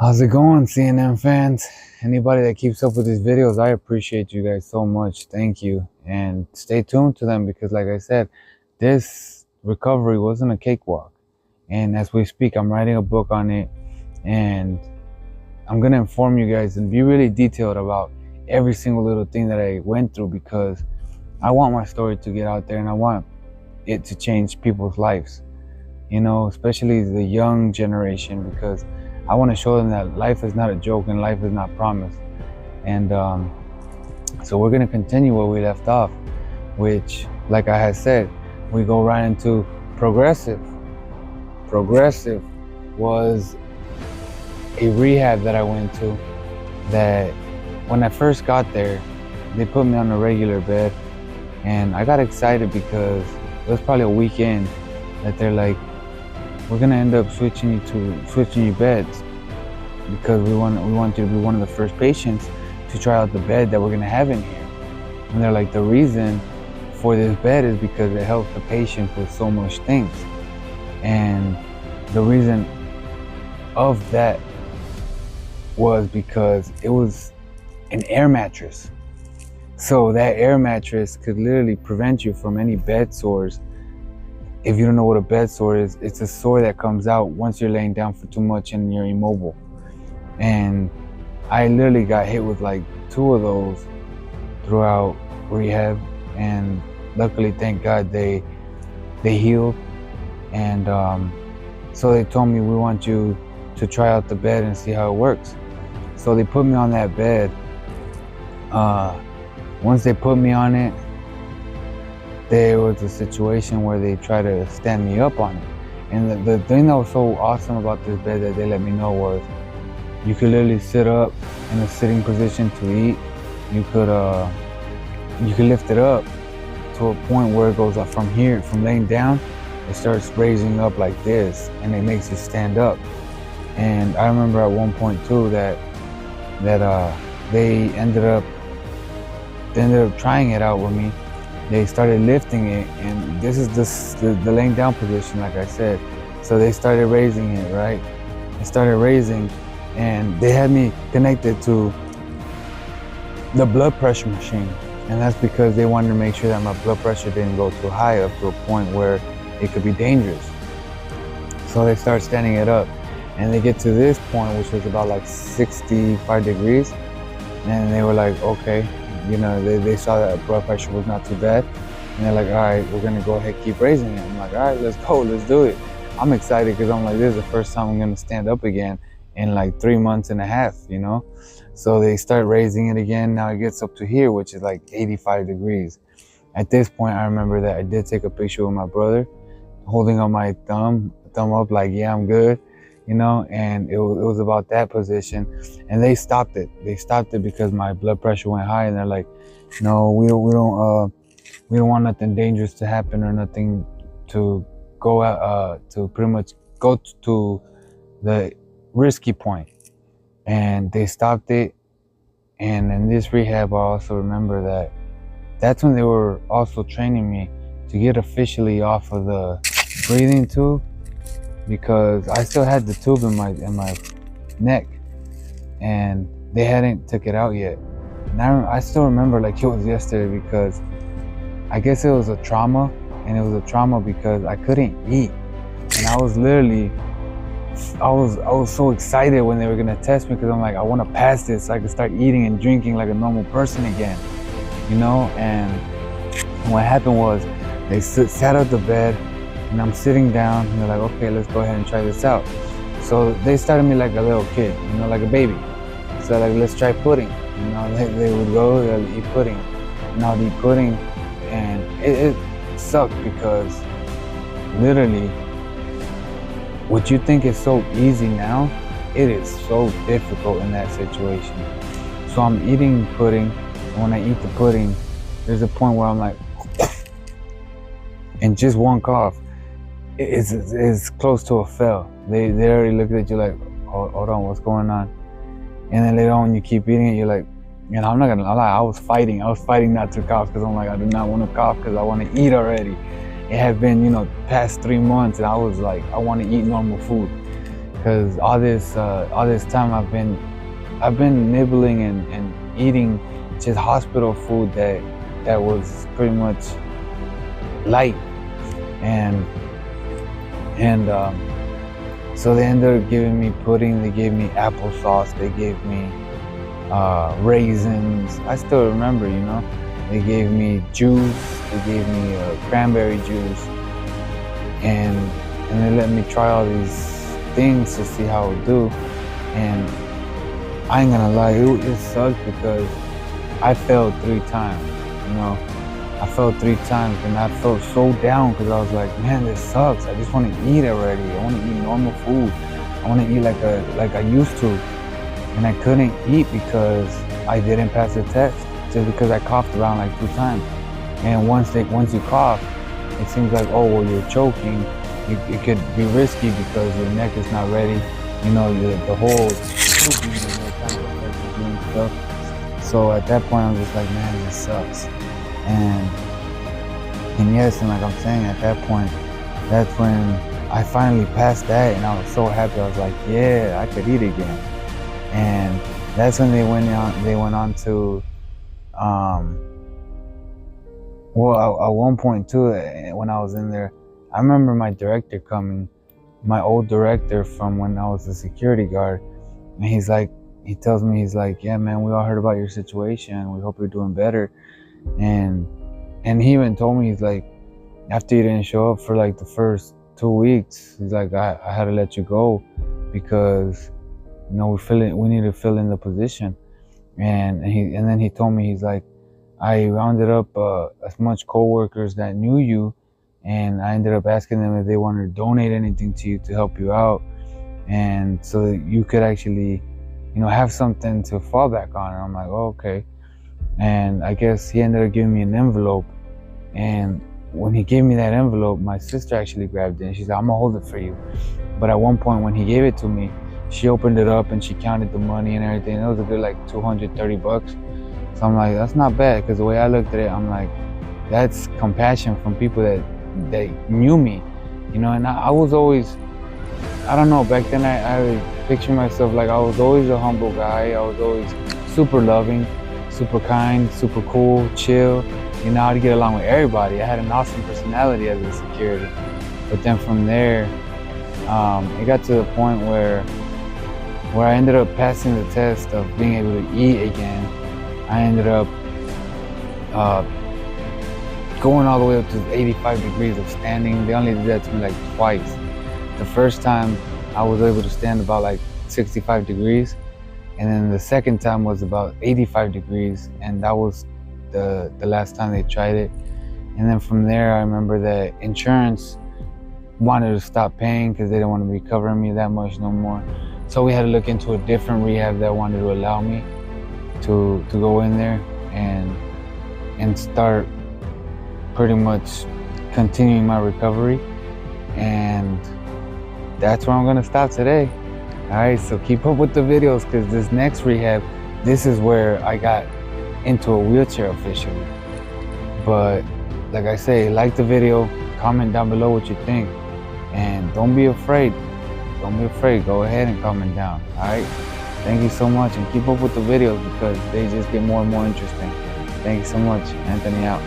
How's it going, CNN fans? Anybody that keeps up with these videos, I appreciate you guys so much. Thank you. And stay tuned to them because, like I said, this recovery wasn't a cakewalk. And as we speak, I'm writing a book on it. And I'm going to inform you guys and be really detailed about every single little thing that I went through because I want my story to get out there and I want it to change people's lives, especially the young generation, because I want to show them that life is not a joke and life is not promised. And so we're going to continue where we left off, which, like I had said, we go right into progressive. Progressive was a rehab that I went to that when I first got there, they put me on a regular bed. And I got excited because it was probably a weekend that they're like, we're gonna end up switching you beds because we want you to be one of the first patients to try out the bed that we're gonna have in here. And they're like, the reason for this bed is because it helps the patient with so much things. And the reason of that was because it was an air mattress. So that air mattress could literally prevent you from any bed sores. If you don't know what a bed sore is, it's a sore that comes out once you're laying down for too much and you're immobile. And I literally got hit with like 2 of those throughout rehab, and luckily, thank God, they healed. And so they told me, we want you to try out the bed and see how it works. So they put me on that bed. Once they put me on it, there was a situation where they tried to stand me up on it. And the thing that was so awesome about this bed that they let me know was you could literally sit up in a sitting position to eat. You could lift it up to a point where it goes up from here, from laying down, it starts raising up like this, and it makes you stand up. And I remember at one point too that they ended up trying it out with me. They started lifting it, and this is the laying down position, like I said. So they started raising it, right? They started raising, and they had me connected to the blood pressure machine. And that's because they wanted to make sure that my blood pressure didn't go too high up to a point where it could be dangerous. So they start standing it up, and they get to this point, which was about like 65 degrees. And they were like, okay, they saw that blood pressure was not too bad. And they're like, all right, we're gonna go ahead, keep raising it. I'm like, all right, let's go, let's do it. I'm excited because I'm like, this is the first time I'm gonna stand up again in like 3 months and a half, So they start raising it again. Now it gets up to here, which is like 85 degrees. At this point, I remember that I did take a picture with my brother, holding up my thumb up, like, yeah, I'm good. And it was about that position, and they stopped it. They stopped it because my blood pressure went high, and they're like, no, we don't want nothing dangerous to happen or nothing to go out, to pretty much go to the risky point. And they stopped it. And in this rehab, I also remember that that's when they were also training me to get officially off of the breathing tube, because I still had the tube in my neck, and they hadn't took it out yet. And I still remember like it was yesterday, because I guess it was a trauma, and it was a trauma because I couldn't eat, and I was so excited when they were gonna test me, because I'm like, I want to pass this so I can start eating and drinking like a normal person again, And what happened was they sat at the bed. And I'm sitting down, and they're like, okay, let's go ahead and try this out. So they started me like a little kid, like a baby. So like, let's try pudding. They would go, they'll eat pudding. And I'll eat pudding, and it sucked because literally, what you think is so easy now, it is so difficult in that situation. So I'm eating pudding, and when I eat the pudding, there's a point where I'm like, and just one cough, it's close to a fail. They already look at you like, hold on, what's going on? And then later on, when you keep eating it, you're like, I'm not gonna lie, I was fighting not to cough, because I'm like, I do not want to cough because I want to eat already. It had been, past 3 months, and I was like, I want to eat normal food. because all this time I've been nibbling and eating just hospital food that was pretty much light, and so they ended up giving me pudding, they gave me applesauce, they gave me raisins. I still remember, they gave me juice, they gave me cranberry juice, and they let me try all these things to see how it would do. And I ain't gonna lie, it sucked because I failed 3 times, I failed 3 times, and I felt so down because I was like, man, this sucks. I just want to eat already. I want to eat normal food. I want to eat like I used to, and I couldn't eat because I didn't pass the test, just because I coughed around like 2 times. And once you cough, it seems like, oh well, you're choking. It could be risky because your neck is not ready. The whole kind of affects you and stuff. So at that point, I was just like, man, this sucks. And yes, and like I'm saying, at that point, that's when I finally passed that, and I was so happy. I was like, yeah, I could eat again. And that's when they went on to, well, at one point too, when I was in there, I remember my director coming, my old director from when I was a security guard, and he tells me, he's like, yeah, man, we all heard about your situation. We hope you're doing better. And he even told me, he's like, after you didn't show up for like the first 2 weeks, he's like, I had to let you go because we need to fill in the position. And then he told me, he's like, I rounded up as much coworkers that knew you, and I ended up asking them if they wanted to donate anything to you to help you out, and so that you could actually have something to fall back on. And I'm like, oh, okay. And I guess he ended up giving me an envelope, and when he gave me that envelope, my sister actually grabbed it, and she's like, I'm gonna hold it for you. But at one point when he gave it to me, she opened it up and she counted the money and everything. It was a good like $230. So I'm like, that's not bad, because the way I looked at it, I'm like, that's compassion from people that knew me, and I was always, I don't know, back then I picture myself like I was always a humble guy. I was always super loving, super kind, super cool, chill, how to get along with everybody. I had an awesome personality as a security. But then from there, it got to the point where I ended up passing the test of being able to eat again. I ended up going all the way up to 85 degrees of standing. They only did that to me like twice. The first time I was able to stand about like 65 degrees, and then the second time was about 85 degrees, and that was the last time they tried it. And then from there, I remember that insurance wanted to stop paying because they didn't want to be covering me that much no more. So we had to look into a different rehab that wanted to allow me to go in there and start pretty much continuing my recovery. And that's where I'm gonna stop today. All right, so keep up with the videos, because this next rehab, this is where I got into a wheelchair officially. But like I say, like the video, comment down below what you think, and don't be afraid. Go ahead and comment down. All right, thank you so much, and keep up with the videos because they just get more and more interesting. Thank you so much. Anthony out.